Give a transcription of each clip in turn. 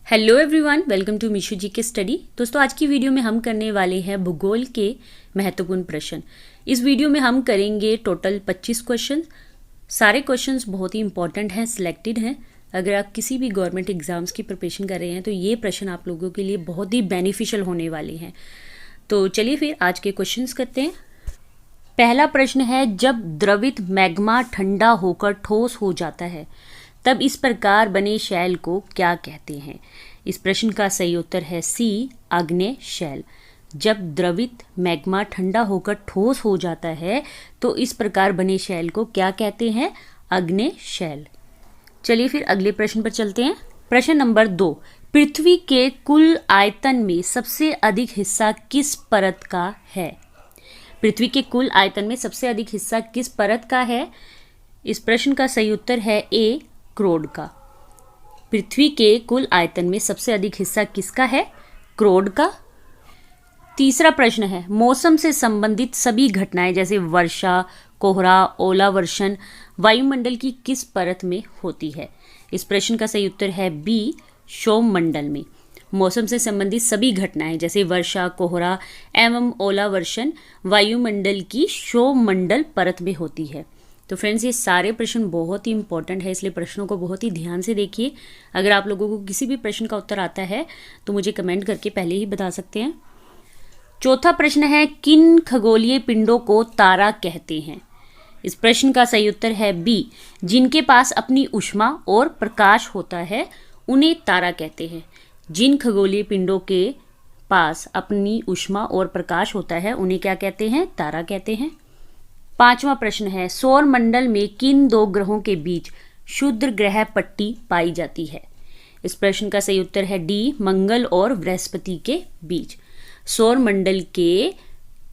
Hello everyone, welcome to मीशू जी के study. दोस्तों, आज की वीडियो में हम करने वाले हैं भूगोल के महत्वपूर्ण प्रश्न। इस वीडियो में हम करेंगे टोटल 25 क्वेश्चन। सारे क्वेश्चंस बहुत ही इंपॉर्टेंट हैं, सिलेक्टेड हैं। अगर आप किसी भी गवर्नमेंट एग्जाम्स की प्रिपरेशन कर रहे हैं तो ये प्रश्न आप लोगों के लिए बहुत ही बेनिफिशियल होने वाले हैं। तो चलिए फिर आज के क्वेश्चंस करते हैं। पहला प्रश्न है, जब द्रवित मैग्मा ठंडा होकर ठोस हो जाता है तब इस प्रकार बने शैल को क्या कहते हैं? इस प्रश्न का सही उत्तर है सी, आग्नेय शैल। जब द्रवित मैग्मा ठंडा होकर ठोस हो जाता है तो इस प्रकार बने शैल को क्या कहते हैं? आग्नेय शैल। चलिए फिर अगले प्रश्न पर चलते हैं। प्रश्न नंबर 2, पृथ्वी के कुल आयतन में सबसे अधिक हिस्सा किस परत का है? पृथ्वी के कुल आयतन में सबसे अधिक हिस्सा किस परत का है? इस प्रश्न का सही उत्तर है ए, क्रोड का। पृथ्वी के कुल आयतन में सबसे अधिक हिस्सा किसका है? क्रोड का। तीसरा प्रश्न है, मौसम से संबंधित सभी घटनाएं जैसे वर्षा, कोहरा, ओलावर्षण वायुमंडल की किस परत में होती है? इस प्रश्न का सही उत्तर है बी, क्षोभमंडल में। मौसम से संबंधित सभी घटनाएं जैसे वर्षा, कोहरा एवं ओलावर्षण वायुमंडल की क्षोभमंडल परत में होती है। तो फ्रेंड्स, ये सारे प्रश्न बहुत ही इंपॉर्टेंट है, इसलिए प्रश्नों को बहुत ही ध्यान से देखिए। अगर आप लोगों को किसी भी प्रश्न का उत्तर आता है तो मुझे कमेंट करके पहले ही बता सकते हैं। चौथा प्रश्न है, किन खगोलीय पिंडों को तारा कहते हैं? इस प्रश्न का सही उत्तर है बी, जिनके पास अपनी ऊष्मा और प्रकाश होता है उन्हें तारा कहते हैं। जिन खगोलीय पिंडों के पास अपनी ऊष्मा और प्रकाश होता है उन्हें क्या कहते हैं? तारा कहते हैं। पांचवा प्रश्न है, सौर मंडल में किन दो ग्रहों के बीच क्षुद्र ग्रह पट्टी पाई जाती है? इस प्रश्न का सही उत्तर है डी, मंगल और बृहस्पति के बीच। सौर मंडल के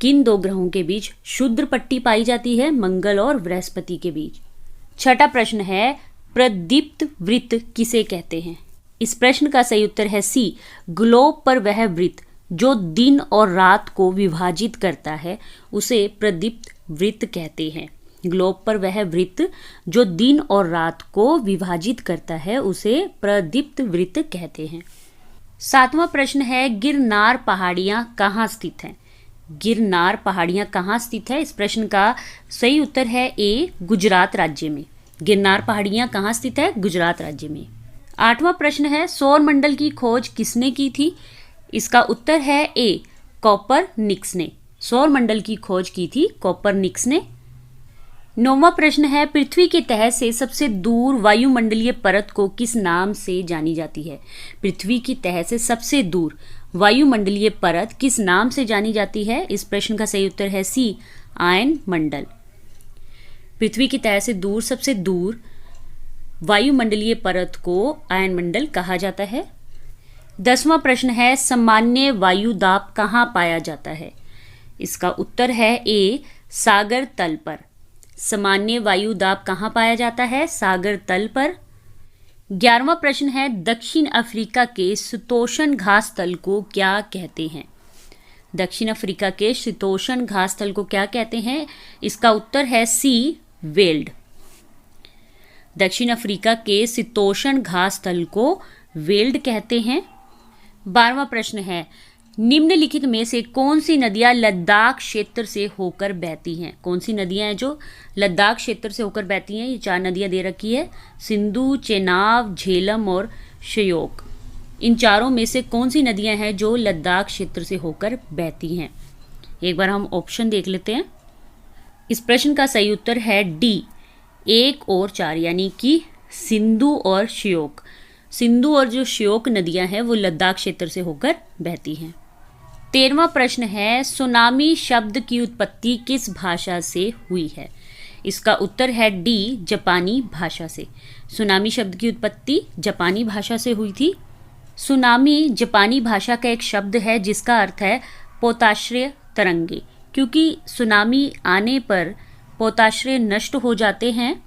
किन दो ग्रहों के बीच क्षुद्र पट्टी पाई जाती है? मंगल और बृहस्पति के बीच। छठा प्रश्न है, प्रदीप्त वृत्त किसे कहते हैं? इस प्रश्न का सही उत्तर है सी, ग्लोब पर वह वृत्त जो दिन और रात को विभाजित करता है उसे प्रदीप्त वृत्त कहते हैं। ग्लोब पर वह वृत्त जो दिन और रात को विभाजित करता है उसे प्रदीप्त वृत्त कहते हैं। सातवां प्रश्न है, गिरनार पहाड़ियां कहाँ स्थित हैं? गिरनार पहाड़ियां कहाँ स्थित है? इस प्रश्न का सही उत्तर है ए, गुजरात राज्य में। गिरनार पहाड़ियां कहाँ स्थित है? गुजरात राज्य में। आठवां प्रश्न है, सौर मंडल की खोज किसने की थी? इसका उत्तर है ए, कोपरनिकस ने। सौर मंडल की खोज की थी कोपरनिकस ने। नौवां प्रश्न है, पृथ्वी के तह से सबसे दूर वायुमंडलीय परत को किस नाम से जानी जाती है? पृथ्वी की तह से सबसे दूर वायुमंडलीय परत किस नाम से जानी जाती है? इस प्रश्न का सही उत्तर है सी, आयन मंडल। पृथ्वी की तह से दूर सबसे दूर वायुमंडलीय परत को आयन मंडल कहा जाता है। 10वां प्रश्न है, सामान्य वायु दाब कहाँ पाया जाता है? इसका उत्तर है ए, सागर तल पर। सामान्य वायु दाब कहाँ पाया जाता है? सागर तल पर। 11वां प्रश्न है, दक्षिण अफ्रीका के शीतोष्ण घास तल को क्या कहते हैं? दक्षिण अफ्रीका के शीतोष्ण घास तल को क्या कहते हैं? इसका उत्तर है सी, वेल्ड। दक्षिण अफ्रीका के शीतोष्ण घास तल को वेल्ड कहते हैं। 12वां प्रश्न है, निम्नलिखित में से कौन सी नदियां लद्दाख क्षेत्र से होकर बहती हैं? कौन सी नदियां हैं जो लद्दाख क्षेत्र से होकर बहती हैं? ये 4 नदियां दे रखी है, सिंधु, चेनाब, झेलम और श्योक। इन चारों में से कौन सी नदियां हैं जो लद्दाख क्षेत्र से होकर बहती हैं? एक बार हम ऑप्शन देख लेते हैं। इस प्रश्न का सही उत्तर है डी, 1 और 4, यानी कि सिंधु और श्योक। सिंधु और जो श्योक नदियां हैं वो लद्दाख क्षेत्र से होकर बहती हैं। 13वां प्रश्न है, सुनामी शब्द की उत्पत्ति किस भाषा से हुई है? इसका उत्तर है डी, जापानी भाषा से। सुनामी शब्द की उत्पत्ति जापानी भाषा से हुई थी। सुनामी जापानी भाषा का एक शब्द है जिसका अर्थ है पोताश्रय तरंगे, क्योंकि सुनामी आने पर पोताश्रय नष्ट हो जाते हैं।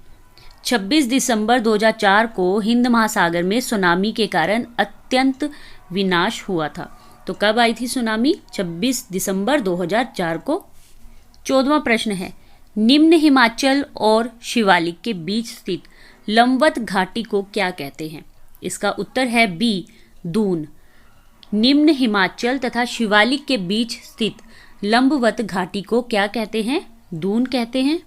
26 दिसंबर 2004 को हिंद महासागर में सुनामी के कारण अत्यंत विनाश हुआ था। तो कब आई थी सुनामी? 26 दिसंबर 2004 को। 14वां प्रश्न है, निम्न हिमाचल और शिवालिक के बीच स्थित लंबवत घाटी को क्या कहते हैं? इसका उत्तर है बी, दून। निम्न हिमाचल तथा शिवालिक के बीच स्थित लंबवत घाटी को क्या कहते हैं? दून कहते हैं।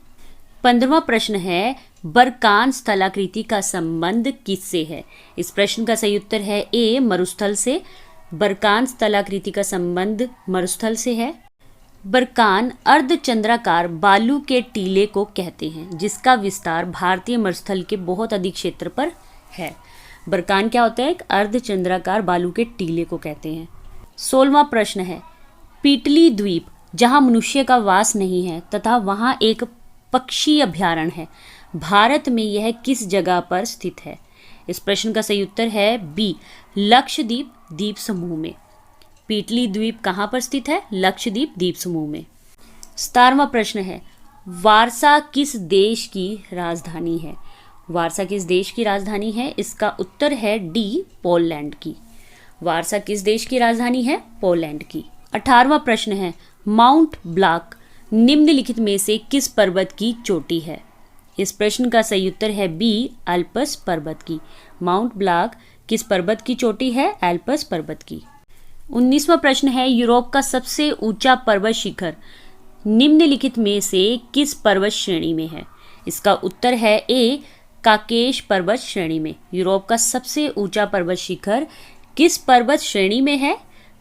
15वां प्रश्न है, बरकान स्थलाकृति का संबंध किससे है? इस प्रश्न का सही उत्तर है ए, मरुस्थल से। बरकान स्थलाकृति का संबंध मरुस्थल से है। बरकान अर्धचंद्राकार बालू के टीले को कहते हैं जिसका विस्तार भारतीय मरुस्थल के बहुत अधिक क्षेत्र पर है। बरकान क्या होता है? एक अर्धचंद्राकार बालू के टीले को कहते हैं। 16वां प्रश्न है, पीटली द्वीप जहां मनुष्य का वास नहीं है तथा वहां एक पक्षी अभयारण्य है, भारत में यह किस जगह पर स्थित है? इस प्रश्न का सही उत्तर है बी, लक्षद्वीप द्वीप समूह में। पीटली द्वीप कहाँ पर स्थित है? लक्षद्वीप द्वीप समूह में। 17वां प्रश्न है, वारसा किस देश की राजधानी है? वारसा किस देश की राजधानी है? इसका उत्तर है डी, पोलैंड की। वारसा किस देश की राजधानी है? पोलैंड की। 18वां प्रश्न है, माउंट ब्लॉक निम्नलिखित में से किस पर्वत की चोटी है? इस प्रश्न का सही उत्तर है बी, एल्पस पर्वत की। माउंट ब्लॉक किस पर्वत की चोटी है? एल्पस पर्वत की। 19वां प्रश्न है, यूरोप का सबसे ऊंचा पर्वत शिखर निम्नलिखित में से किस पर्वत श्रेणी में है? इसका उत्तर है ए, काकेश पर्वत श्रेणी में। यूरोप का सबसे ऊंचा पर्वत शिखर किस पर्वत श्रेणी में है?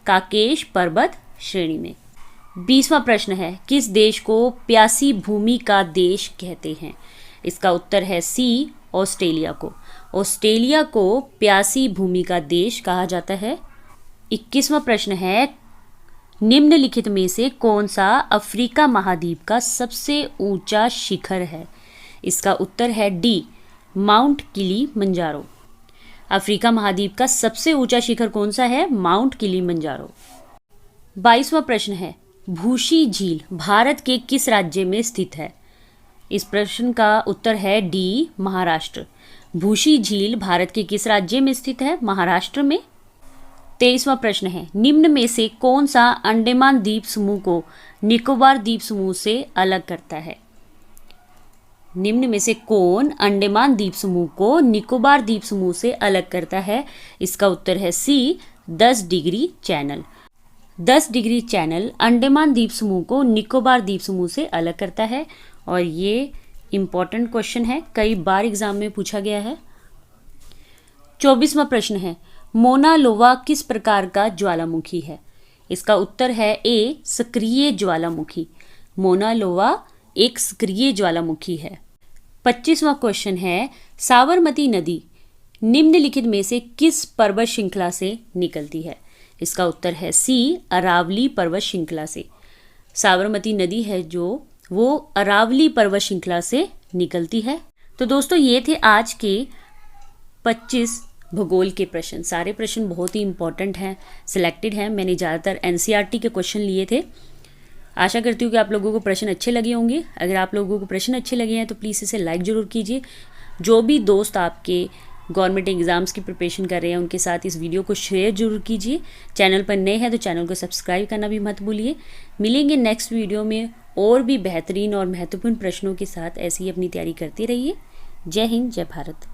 काकेश पर्वत श्रेणी में। 20वां प्रश्न है, किस देश को प्यासी भूमि का देश कहते हैं? इसका उत्तर है सी, ऑस्ट्रेलिया को। ऑस्ट्रेलिया को प्यासी भूमि का देश कहा जाता है। 21वां प्रश्न है, निम्नलिखित में से कौन सा अफ्रीका महाद्वीप का सबसे ऊंचा शिखर है? इसका उत्तर है डी, माउंट किलिमंजारो। अफ्रीका महाद्वीप का सबसे ऊंचा शिखर कौन सा है? Mount Kilimanjaro. 22वां प्रश्न है, भूशी झील भारत के किस राज्य में स्थित है? इस प्रश्न का उत्तर है डी, महाराष्ट्र। भूशी झील भारत के किस राज्य में स्थित है? महाराष्ट्र में। 23वां प्रश्न है, निम्न में से कौन सा अंडमान द्वीप समूह को निकोबार द्वीप समूह से अलग करता है? निम्न में से कौन अंडमान द्वीप समूह को निकोबार द्वीप समूह से अलग करता है? इसका उत्तर है सी, 10 degree channel. 10 degree channel Andaman द्वीप समूह को निकोबार द्वीप समूह से अलग करता है और ये इम्पॉर्टेंट क्वेश्चन है, कई बार एग्जाम में पूछा गया है। 24वां प्रश्न है, मोना लोवा किस प्रकार का ज्वालामुखी है? इसका उत्तर है ए, सक्रिय ज्वालामुखी। मोना लोवा एक सक्रिय ज्वालामुखी है। 25वां क्वेश्चन है, साबरमती नदी निम्नलिखित में से किस पर्वत श्रृंखला से निकलती है? इसका उत्तर है सी, अरावली पर्वत श्रृंखला से। साबरमती नदी है जो वो अरावली पर्वत श्रृंखला से निकलती है। तो दोस्तों ये थे आज के 25 भूगोल के प्रश्न। सारे प्रश्न बहुत ही इंपॉर्टेंट हैं, सिलेक्टेड हैं। मैंने ज़्यादातर एनसीईआरटी के क्वेश्चन लिए थे। आशा करती हूँ कि आप लोगों को प्रश्न अच्छे लगे होंगे। अगर आप लोगों को प्रश्न अच्छे लगे हैं तो प्लीज़ इसे लाइक ज़रूर कीजिए। जो भी दोस्त आपके गवर्नमेंट एग्जाम्स की प्रिपरेशन कर रहे हैं उनके साथ इस वीडियो को शेयर जरूर कीजिए। चैनल पर नए हैं तो चैनल को सब्सक्राइब करना भी मत भूलिए। मिलेंगे नेक्स्ट वीडियो में और भी बेहतरीन और महत्वपूर्ण प्रश्नों के साथ। ऐसे ही अपनी तैयारी करते रहिए। जय हिंद, जय भारत।